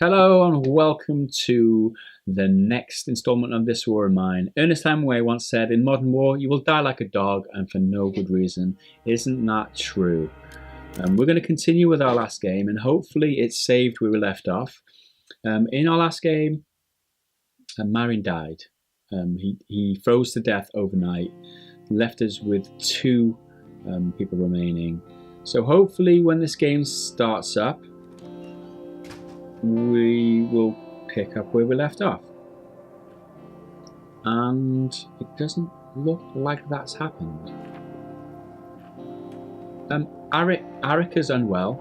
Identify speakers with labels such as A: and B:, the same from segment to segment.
A: Hello and welcome to the next installment of This War of Mine. Ernest Hemingway once said, in modern war, you will die like a dog and for no good reason. Isn't that true? We're going to continue with our last game and hopefully it's saved where we left off. In our last game, Marin died. He froze to death overnight, left us with two people remaining. So hopefully when this game starts up, we will pick up where we left off. And it doesn't look like that's happened. Arika's unwell.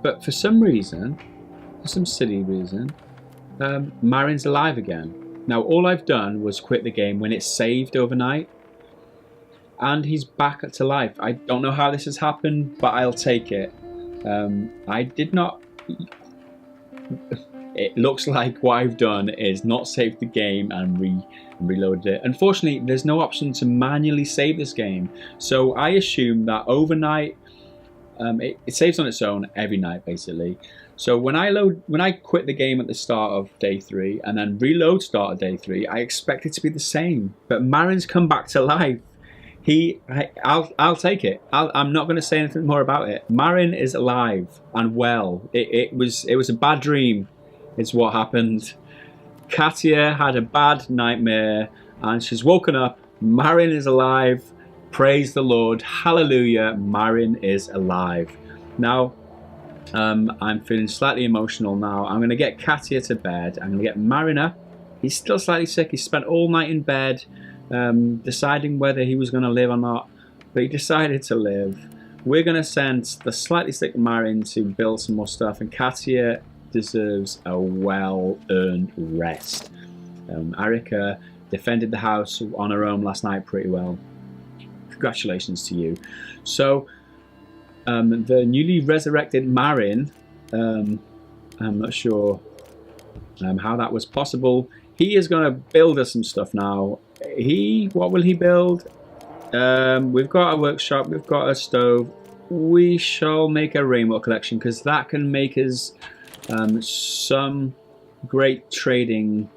A: But for some reason, for some silly reason, Marin's alive again. Now all I've done was quit the game when it's saved overnight. And he's back to life. I don't know how this has happened, but I'll take it. I did not... It looks like what I've done is not saved the game and reloaded it. Unfortunately, there's no option to manually save this game. So I assume that overnight, it saves on its own every night, basically. So when I quit the game at the start of day 3 and then reload start of day 3, I expect it to be the same. But Marin's come back to life. I'll take it. I'm not going to say anything more about it. Marin is alive and well. It was a bad dream, is what happened. Katia had a bad nightmare and she's woken up. Marin is alive. Praise the Lord. Hallelujah. Marin is alive. Now, I'm feeling slightly emotional now. I'm going to get Katia to bed. I'm going to get Marin up. He's still slightly sick. He spent all night in bed. Deciding whether he was going to live or not, but he decided to live. We're going to send the slightly sick Marin to build some more stuff, and Katia deserves a well-earned rest. Arika defended the house on her own last night pretty well. Congratulations to you. So, the newly resurrected Marin, I'm not sure how that was possible. He is going to build us some stuff now. What will he build? We've got a workshop, we've got a stove. We shall make a rainwater collection because that can make us some great trading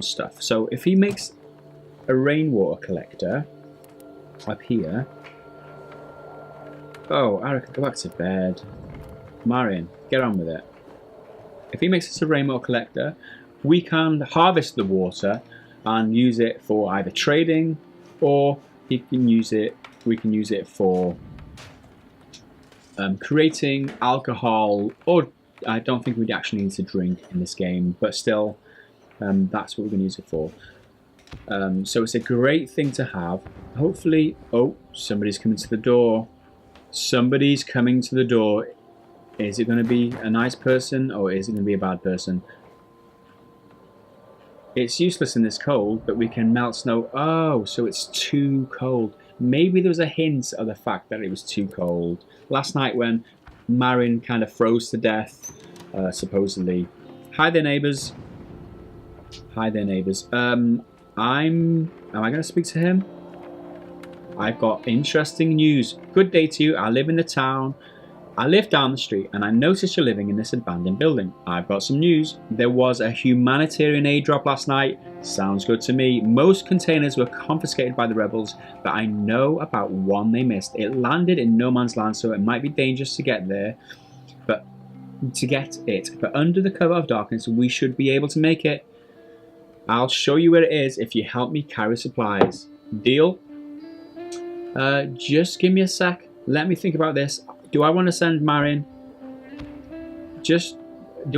A: stuff. So if he makes a rainwater collector up here. Oh, Arika, go back to bed. Marin, get on with it. If he makes us a rainwater collector, we can harvest the water and use it for either trading, or we can use it for creating alcohol, or I don't think we'd actually need to drink in this game, but still, that's what we're going to use it for. So it's a great thing to have. Hopefully, oh, somebody's coming to the door. Somebody's coming to the door. Is it going to be a nice person, or is it going to be a bad person? It's useless in this cold, but we can melt snow. Oh, so it's too cold. Maybe there was a hint of the fact that it was too cold. Last night when Marin kind of froze to death, supposedly. Hi there, neighbours. Hi there, neighbours. Am I going to speak to him? I've got interesting news. Good day to you. I live in the town. I live down the street and I noticed you're living in this abandoned building. I've got some news. There was a humanitarian aid drop last night. Sounds good to me. Most containers were confiscated by the rebels, but I know about one they missed. It landed in no man's land, so it might be dangerous to get there, but under the cover of darkness, we should be able to make it. I'll show you where it is if you help me carry supplies. Deal? Just give me a sec. Let me think about this. Do I want to send Marin? Do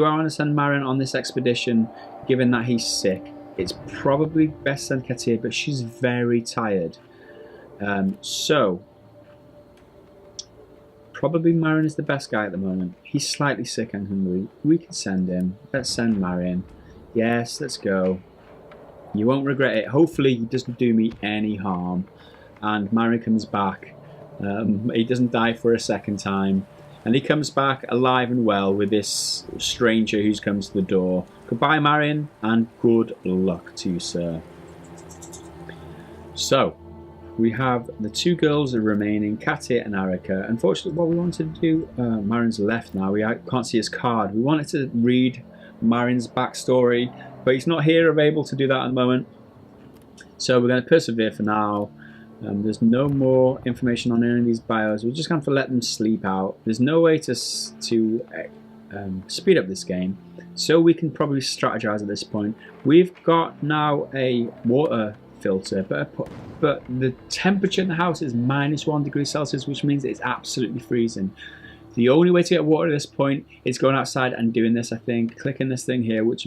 A: I want to send Marin on this expedition, given that he's sick? It's probably best send Katia, but she's very tired. So, probably Marin is the best guy at the moment. He's slightly sick and hungry. We can send him. Let's send Marin. Yes, let's go. You won't regret it. Hopefully, he doesn't do me any harm. And Marin comes back. He doesn't die for a second time, and he comes back alive and well with this stranger who's comes to the door. Goodbye, Marin, and good luck to you, sir. So, We have the two girls remaining, Katia and Erica. Unfortunately, what we wanted to do, Marin's left now. We can't see his card. We wanted to read Marin's backstory, but he's not here able to do that at the moment. So we're going to persevere for now. There's no more information on any of these bios. We're just going to let them sleep out. There's no way to speed up this game, so we can probably strategize at this point. We've got now a water filter, but the temperature in the house is -1 degree Celsius, which means it's absolutely freezing. The only way to get water at this point is going outside and doing this, I think, clicking this thing here, which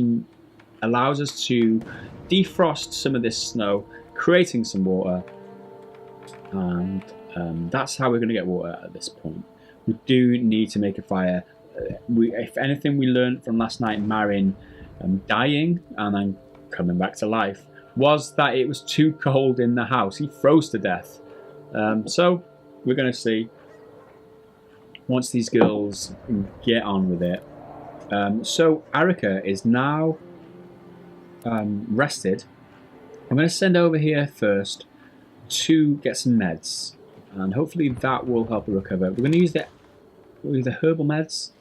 A: allows us to defrost some of this snow, creating some water, and that's how we're going to get water at this point. We do need to make a fire. If anything we learned from last night, Marin dying and then coming back to life, was that it was too cold in the house. He froze to death. So we're going to see once these girls get on with it. So Erica is now rested. I'm going to send over here first to get some meds, and hopefully that will help her recover. We're going to use the herbal meds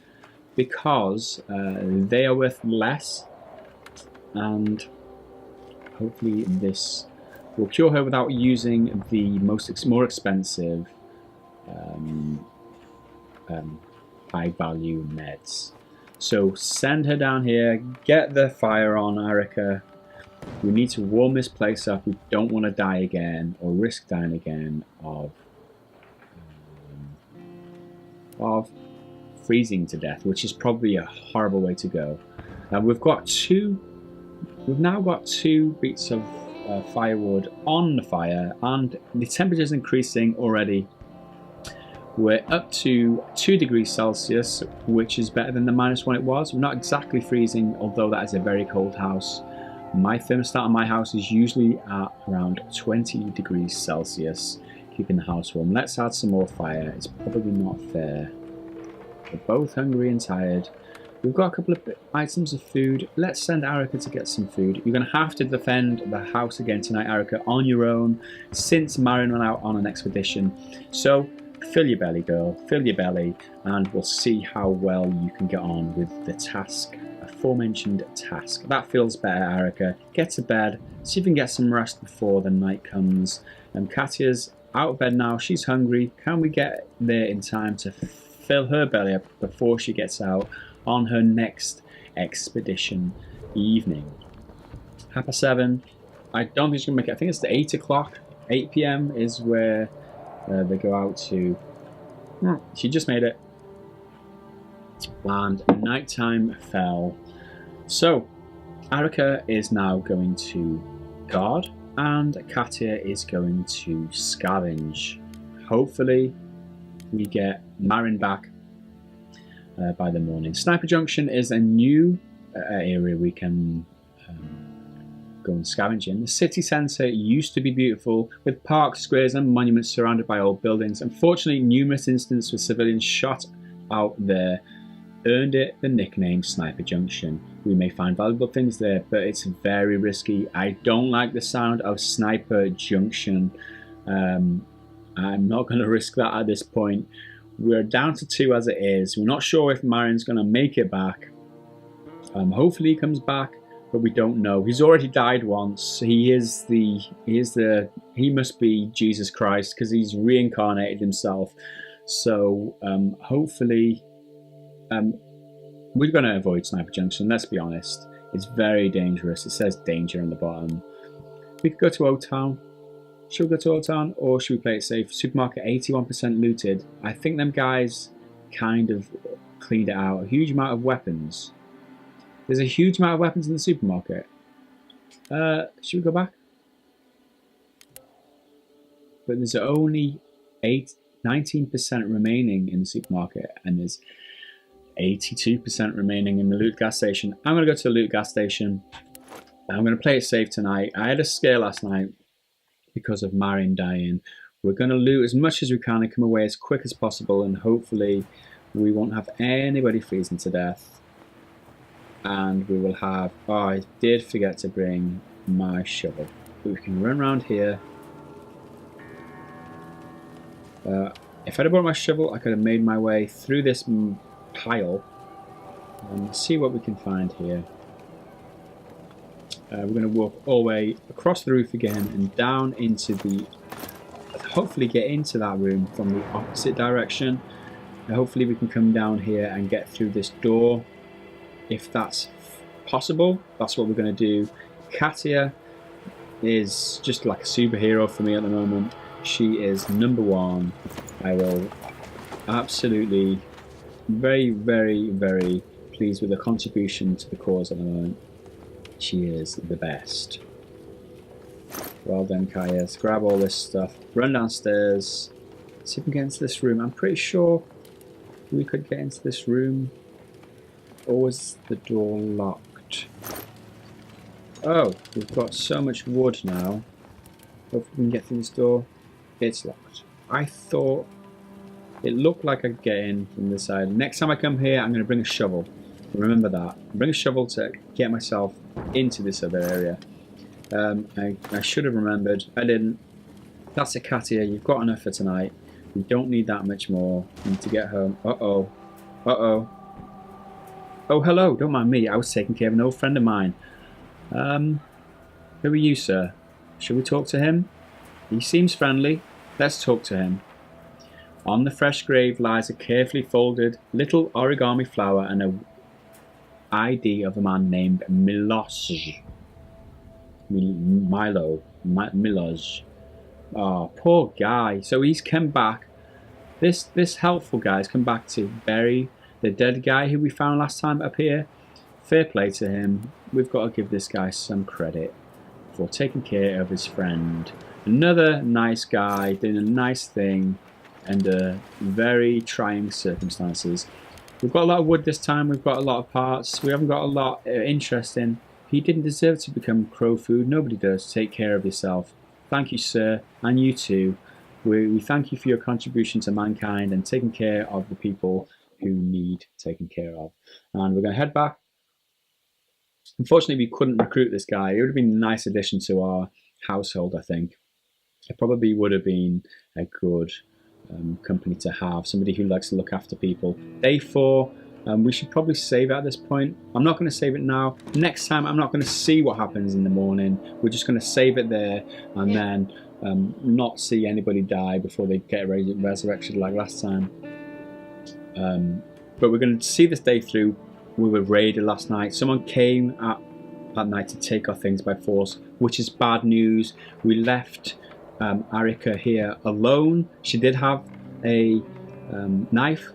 A: because they are worth less, and hopefully this will cure her without using the more expensive high value meds. So send her down here, get the fire on, Erica. We need to warm this place up. We don't want to die again or risk dying again of freezing to death, which is probably a horrible way to go. We've now got two bits of firewood on the fire, and the temperature is increasing already. We're up to 2 degrees Celsius, which is better than the -1 it was. We're not exactly freezing, although that is a very cold house. My thermostat on my house is usually at around 20 degrees Celsius, keeping the house warm. Let's add some more fire. It's probably not fair. We're both hungry and tired. We've got a couple of items of food. Let's send Erica to get some food. You're going to have to defend the house again tonight, Erica, on your own, since Marin went out on an expedition. So fill your belly, girl. Fill your belly, and we'll see how well you can get on with the task, aforementioned task. That feels better, Erica. Get to bed. See if you can get some rest before the night comes. Katia's out of bed now. She's hungry. Can we get there in time to fill her belly up before she gets out on her next expedition evening? 7:30. I don't think she's going to make it. I think it's the 8 o'clock. 8 p.m. is where they go out to. She just made it. And nighttime fell. So Erica is now going to guard, and Katia is going to scavenge. Hopefully we get Marin back by the morning. Sniper Junction is a new area we can go and scavenge in. The city centre used to be beautiful, with parks, squares and monuments surrounded by old buildings. Unfortunately, numerous incidents with civilians shot out there earned it the nickname Sniper Junction. We may find valuable things there, but it's very risky. I don't like the sound of Sniper Junction. I'm not going to risk that at this point. We're down to 2 as it is. We're not sure if Marin's going to make it back. Hopefully he comes back, but we don't know. He's already died once. He must be Jesus Christ, because he's reincarnated himself. So hopefully we're going to avoid Sniper Junction. Let's be honest. It's very dangerous. It says danger on the bottom. We could go to Old Town. Should we go to Old Town, or should we play it safe? Supermarket 81% looted. I think them guys kind of cleaned it out. A huge amount of weapons. There's a huge amount of weapons in the supermarket. Should we go back? But there's only 19% remaining in the supermarket, and there's 82% remaining in the loot gas station. I'm going to go to the loot gas station. I'm going to play it safe tonight. I had a scare last night because of Marin dying. We're going to loot as much as we can and come away as quick as possible, and hopefully we won't have anybody freezing to death. And we will have... Oh, I did forget to bring my shovel. But we can run around here If I'd have brought my shovel, I could have made my way through this pile and see what we can find here. We're going to walk all the way across the roof again and down into the... hopefully get into that room from the opposite direction. And hopefully we can come down here and get through this door. If that's possible, that's what we're going to do. Katia is just like a superhero for me at the moment. She is #1. I will absolutely very, very, very pleased with the contribution to the cause at the moment. She is the best. Well done, Kaya. Let's grab all this stuff, run downstairs, see if we can get into this room. I'm pretty sure we could get into this room. Or was the door locked? Oh, we've got so much wood now. Hope we can get through this door. It's locked. I thought it looked like I could get in from this side. Next time I come here, I'm going to bring a shovel. Remember that. Bring a shovel to get myself into this other area. I should have remembered. I didn't. That's it, Katia. You've got enough for tonight. We don't need that much more. We need to get home. Uh-oh. Uh-oh. Oh, hello. Don't mind me. I was taking care of an old friend of mine. Who are you, sir? Shall we talk to him? He seems friendly. Let's talk to him. On the fresh grave lies a carefully folded little origami flower and a ID of a man named Miloj. Miloj. Oh, poor guy. So he's come back. This helpful guy's come back to bury the dead guy who we found last time up here. Fair play to him. We've got to give this guy some credit for taking care of his friend. Another nice guy doing a nice thing under very trying circumstances. We've got a lot of wood this time. We've got a lot of parts. We haven't got a lot interesting. He didn't deserve to become crow food. Nobody does. Take care of yourself. Thank you, sir, and you too. We thank you for your contribution to mankind and taking care of the people who need taken care of. And we're going to head back. Unfortunately, we couldn't recruit this guy. It would have been a nice addition to our household, I think. It probably would have been a good company to have. Somebody who likes to look after people. Day 4. We should probably save it at this point. I'm not going to save it now. Next time, I'm not going to see what happens in the morning. We're just going to save it there and then not see anybody die before they get resurrected like last time. But we're going to see this day through. We were raided last night. Someone came at night to take our things by force, which is bad news. We left Arika here alone. She did have a knife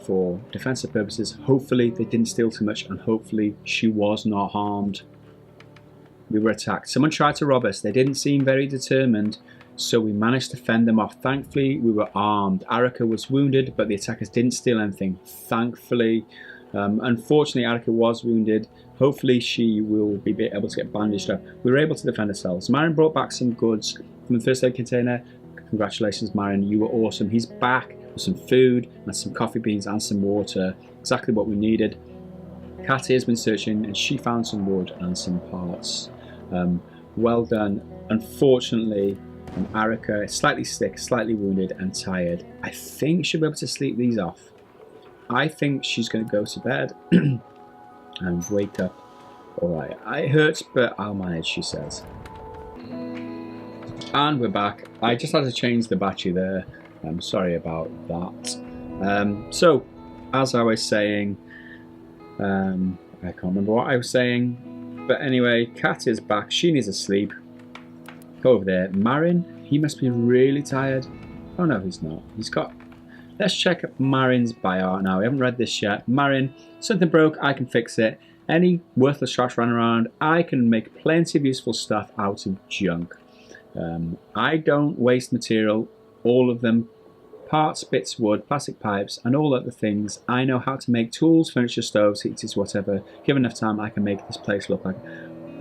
A: for defensive purposes. Hopefully they didn't steal too much, and hopefully she was not harmed. We were attacked. Someone tried to rob us. They didn't seem very determined, so we managed to fend them off. Thankfully, we were armed. Arika was wounded, but the attackers didn't steal anything. Thankfully. Unfortunately, Arika was wounded. Hopefully she will be able to get bandaged up. We were able to defend ourselves. Marin brought back some goods from the first aid container. Congratulations, Marin. You were awesome. He's back with some food and some coffee beans and some water. Exactly what we needed. Katia has been searching and she found some wood and some parts. Well done. Unfortunately, Arika is slightly sick, slightly wounded and tired. I think she'll be able to sleep these off. I think she's going to go to bed and wake up. Alright, it hurts, but I'll manage, she says. And we're back. I just had to change the battery there. I'm sorry about that. So, as I was saying, I can't remember what I was saying. But anyway, Kat is back. She needs to sleep. Go over there. Marin, he must be really tired. Oh no, he's not. He's got... Let's check Marin's bio now. We haven't read this yet. Marin, something broke, I can fix it. Any worthless trash ran around, I can make plenty of useful stuff out of junk. I don't waste material, all of them. Parts, bits, wood, plastic pipes, and all other things. I know how to make tools, furniture, stoves, heaters, whatever. Given enough time, I can make this place look like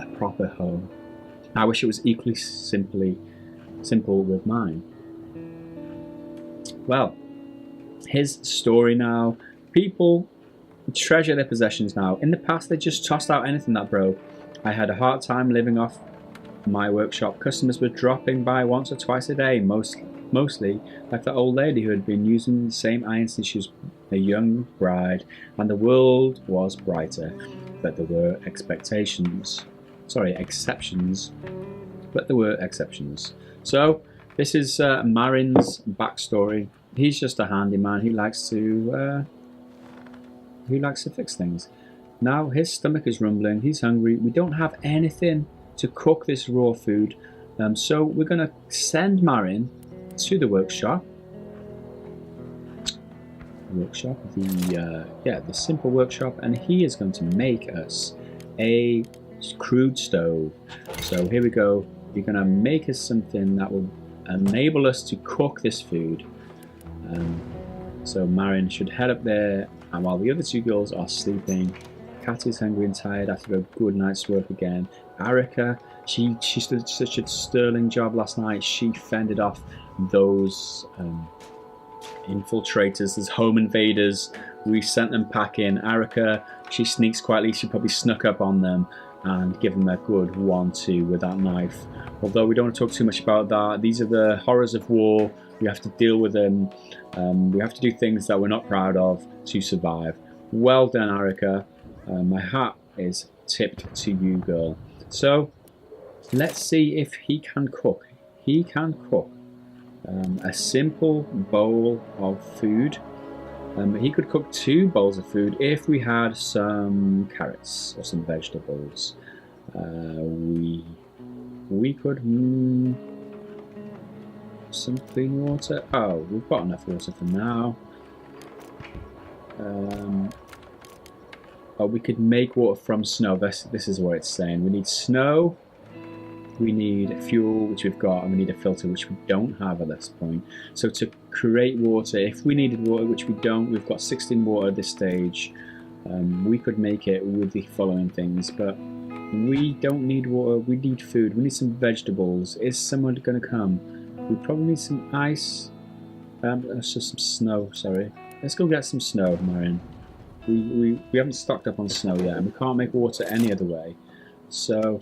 A: a proper home. I wish it was equally simple with mine. Well, his story now. People treasure their possessions now. In the past, they just tossed out anything that broke. I had a hard time living off my workshop. Customers were dropping by once or twice a day, mostly like that old lady who had been using the same iron since she was a young bride, and the world was brighter, but there were exceptions. But there were exceptions. So this is Marin's backstory. He's just a handyman. He likes to fix things. Now his stomach is rumbling. He's hungry. We don't have anything to cook this raw food, so we're going to send Marin to the workshop. The simple workshop, and he is going to make us a crude stove. So here we go. You're going to make us something that will enable us to cook this food. So Marin should head up there, and while the other two girls are sleeping, Katya's hungry and tired after a good night's work again. Arika, she did such a sterling job last night. She fended off those infiltrators, those home invaders. We sent them packing. Arika, she sneaks quietly. She probably snuck up on them and give them a good 1-2 with that knife. Although we don't want to talk too much about that. These are the horrors of war. We have to deal with them. We have to do things that we're not proud of to survive. Well done, Arika. My hat is tipped to you, girl. So let's see if he can cook. He can cook a simple bowl of food. He could cook 2 bowls of food if we had some carrots or some vegetables. We could some clean water. Oh, we've got enough water for now. Oh, we could make water from snow. This is what it's saying. We need snow. We need fuel, which we've got, and we need a filter, which we don't have at this point. So to create water, if we needed water, which we don't, we've got 16 water at this stage. We could make it with the following things, but we don't need water. We need food. We need some vegetables. Is someone going to come? We probably need some ice. So some snow. Sorry. Let's go get some snow, Marin. We haven't stocked up on snow yet, and we can't make water any other way. So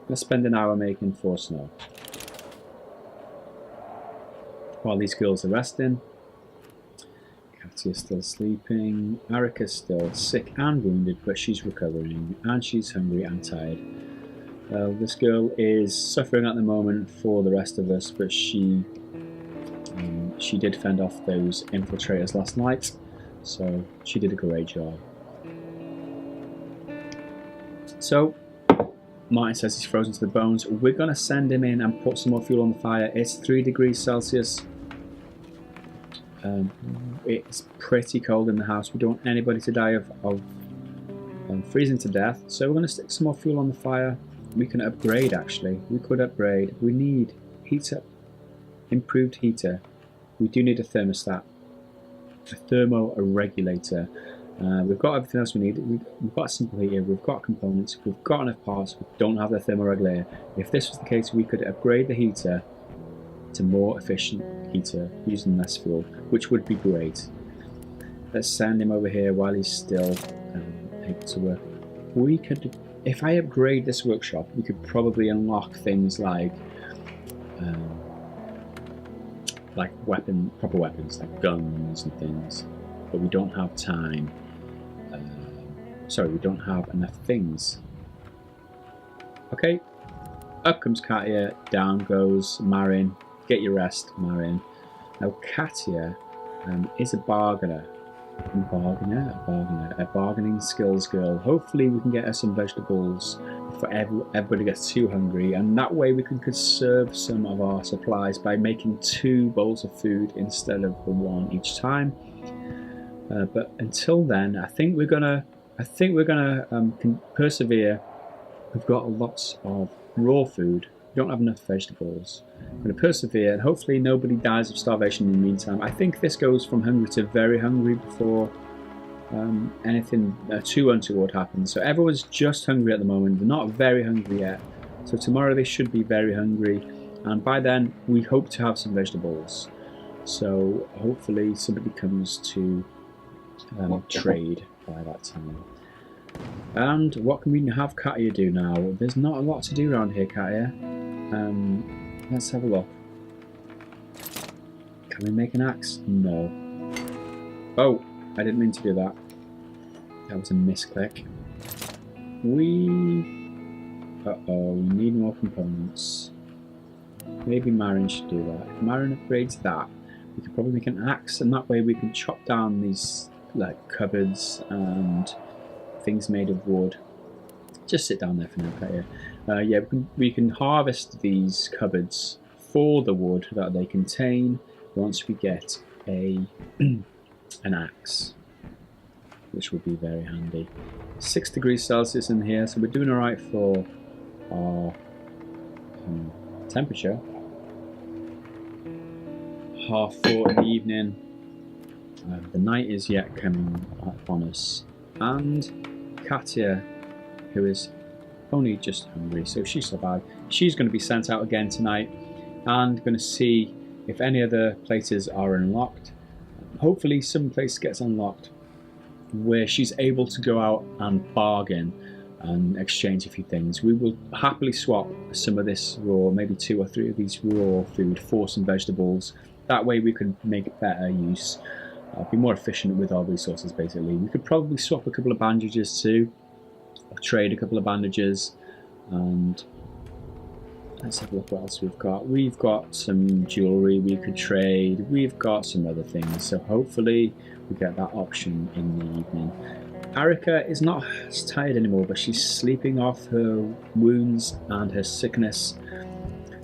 A: let's spend an hour making 4 snow. While these girls are resting, Katya's still sleeping, Arika's still sick and wounded, but she's recovering, and she's hungry and tired. This girl is suffering at the moment for the rest of us, but she did fend off those infiltrators last night, so she did a great job. So Martin says he's frozen to the bones. We're going to send him in and put some more fuel on the fire. It's 3 degrees Celsius. It's pretty cold in the house. We don't want anybody to die of freezing to death. So we're going to stick some more fuel on the fire. We can upgrade, actually. We could upgrade. We need heater, improved heater. We do need a thermostat, a thermoregulator. We've got everything else we need. We've got a simple heater, we've got components, we've got enough parts, we don't have the thermoregulator. If this was the case, we could upgrade the heater to more efficient heater using less fuel, which would be great. Let's send him over here while he's still able to work. We could, if I upgrade this workshop, we could probably unlock things like proper weapons, like guns and things, but we don't have time. Sorry, we don't have enough things. Okay, up comes Katya, down goes Marin. Get your rest, Marin. Now Katya is a bargainer. A bargaining skills girl. Hopefully we can get her some vegetables before everybody gets too hungry, and that way we can conserve some of our supplies by making 2 bowls of food instead of the 1 each time. But until then, I think we're gonna persevere. We've got lots of raw food. We don't have enough vegetables. We're going to persevere, and hopefully nobody dies of starvation in the meantime. I think this goes from hungry to very hungry before anything too untoward happens. So everyone's just hungry at the moment. They're not very hungry yet. So tomorrow they should be very hungry, and by then we hope to have some vegetables. So hopefully somebody comes to trade by that time. And what can we have Katya do now? There's not a lot to do around here, Katya. Let's have a look. Can we make an axe? No. Oh, I didn't mean to do that. That was a misclick. Uh-oh, we need more components. Maybe Marin should do that. If Marin upgrades that, we could probably make an axe, and that way we can chop down these like cupboards and things made of wood. Just sit down there for now, Katia. Yeah, we can harvest these cupboards for the wood that they contain once we get an axe, which will be very handy. 6 degrees Celsius in here, so we're doing alright for our temperature. 4:30 in the evening. The night is yet coming upon us, and Katia, who is only just hungry, so she survived. She's going to be sent out again tonight, and going to see if any other places are unlocked. Hopefully some place gets unlocked where she's able to go out and bargain and exchange a few things. We will happily swap some of this raw, maybe 2 or 3 of these raw food for some vegetables. That way we could make better use, be more efficient with our resources basically. We could probably swap a couple of bandages too, or trade a couple of bandages, and let's have a look what else we've got. We've got some jewellery we could trade, we've got some other things, so hopefully we get that option in the evening. Arika is not as tired anymore, but she's sleeping off her wounds and her sickness.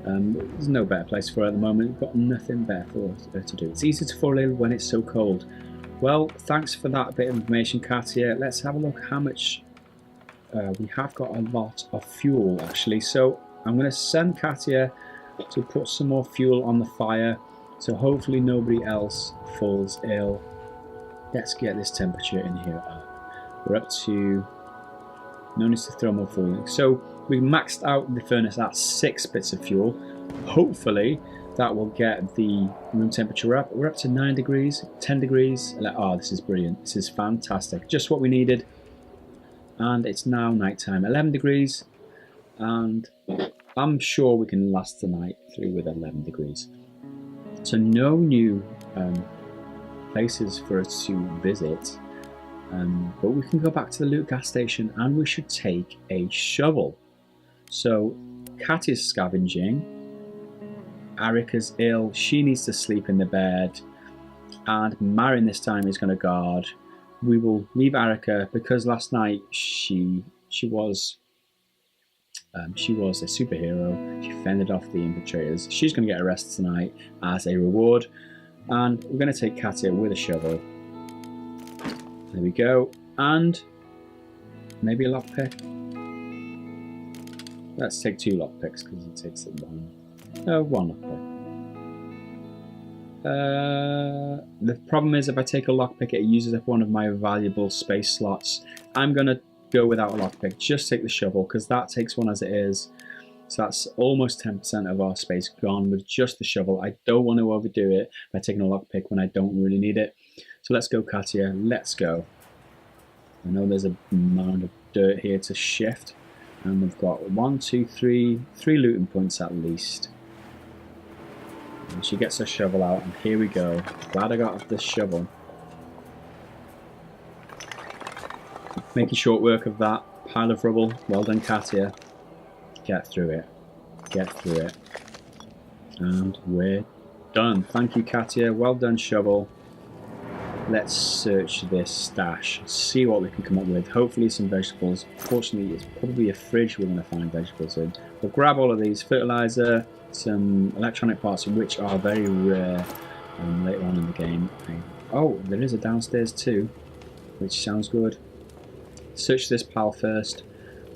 A: There's no better place for her at the moment. We've got nothing better for her to do. It's easy to fall ill when it's so cold. Well, thanks for that bit of information, Katia. Let's have a look how much we have got. A lot of fuel actually, so I'm going to send Katia to put some more fuel on the fire, so hopefully nobody else falls ill. Let's get this temperature in here up. We're up to, no need to throw more fuel in. So we maxed out the furnace at 6 bits of fuel. Hopefully that will get the room temperature up. We're up to 9 degrees, 10 degrees. Oh, this is brilliant. This is fantastic. Just what we needed. And it's now nighttime, 11 degrees. And I'm sure we can last the night through with 11 degrees. So no new places for us to visit. But we can go back to the loot gas station, and we should take a shovel. So Kat is scavenging, Arika's ill, she needs to sleep in the bed, and Marin this time is going to guard. We will leave Arika because last night she was a superhero. She fended off the infiltrators. She's going to get arrested tonight as a reward, and we're going to take Katia with a shovel. There we go, and maybe a lockpick. Let's take 2 lockpicks because it takes one lockpick. The problem is if I take a lockpick, it uses up one of my valuable space slots. I'm going to go without a lockpick, just take the shovel because that takes one as it is. So that's almost 10% of our space gone with just the shovel. I don't want to overdo it by taking a lockpick when I don't really need it. So let's go, Katia, let's go. I know there's a mound of dirt here to shift, and we've got 1, 2, 3 looting points at least. And she gets her shovel out, and here we go. Glad I got this shovel. Making short work of that pile of rubble. Well done, Katia. Get through it. Get through it. And we're done. Thank you, Katia. Well done, shovel. Let's search this stash, see what we can come up with. Hopefully some vegetables. Fortunately, it's probably a fridge we're going to find vegetables in. We'll grab all of these. Fertilizer, some electronic parts, which are very rare later on in the game. Oh, there is a downstairs too, which sounds good. Search this pile first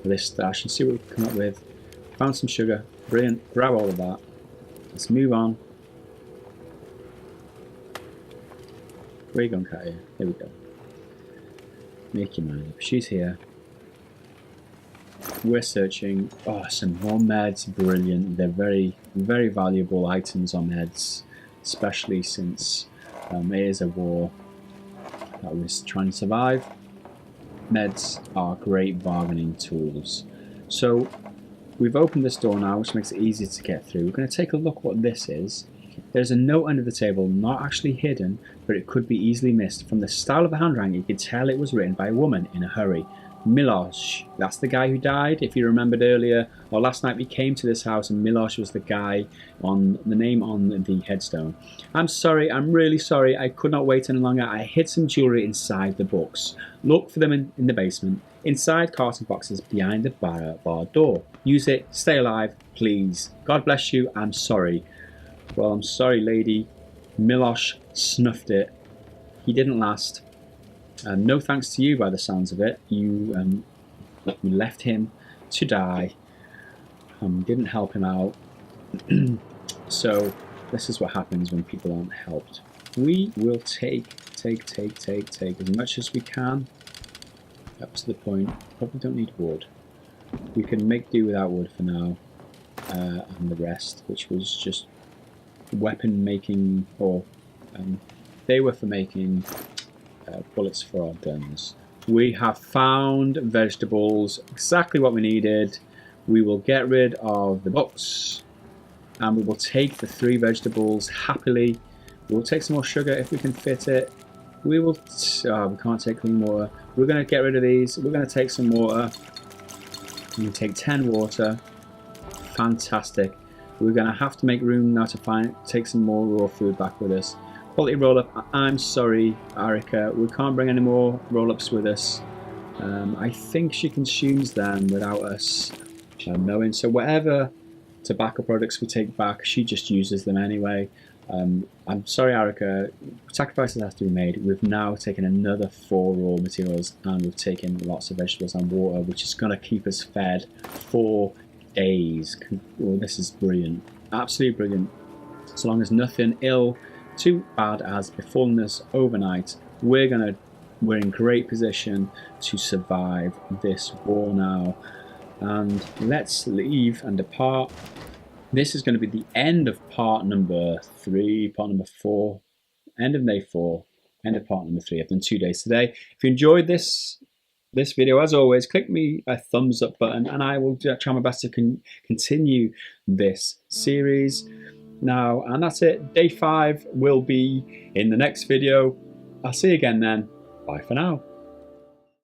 A: for this stash and see what we can come up with. Found some sugar. Brilliant. Grab all of that. Let's move on. Where are you going, Katia? There we go. Make your mind up. She's here. We're searching. Oh, some more meds. Brilliant. They're very, very valuable items on meds, especially since it is a war that we're trying to survive. Meds are great bargaining tools. So we've opened this door now, which makes it easier to get through. We're going to take a look what this is. There's a note under the table, not actually hidden, but it could be easily missed. From the style of the handwriting, you could tell it was written by a woman in a hurry. Milosh, that's the guy who died. If you remembered earlier, or last night we came to this house and Milosh was the guy on the name on the headstone. I'm sorry, I'm really sorry. I could not wait any longer. I hid some jewellery inside the books. Look for them in the basement, inside carton boxes behind the bar door. Use it, stay alive, please. God bless you, I'm sorry. Well, I'm sorry, lady. Milosh snuffed it. He didn't last. No thanks to you, by the sounds of it. You left him to die. Didn't help him out. So this is what happens when people aren't helped. We will take as much as we can. Up to the point. Probably don't need wood. We can make do without wood for now. And the rest, which was just weapon making, or they were for making bullets for our guns. We have found vegetables, exactly what we needed. We will get rid of the books and we will take the 3 vegetables happily. We'll take some more sugar if we can fit it. We will, we can't take clean water. We're going to get rid of these. We're going to take some water. We can take 10 water. Fantastic. We're going to have to make room now to take some more raw food back with us. Quality roll-up. I'm sorry, Arika. We can't bring any more roll-ups with us. I think she consumes them without us knowing. So whatever tobacco products we take back, she just uses them anyway. I'm sorry, Arika. Sacrifices have to be made. We've now taken another 4 raw materials and we've taken lots of vegetables and water, which is going to keep us fed for days. Well, this is brilliant. Absolutely brilliant. As long as nothing too bad has befallen us overnight, we're in great position to survive this war now. And let's leave and depart. This is going to be the end of part number 3, part number 4, end of day 4, end of part number 3. I've done 2 days today. If you enjoyed this video, as always, click me a thumbs up button and I will try my best to continue this series. Now, and that's it. Day 5 will be in the next video. I'll see you again then. Bye for now.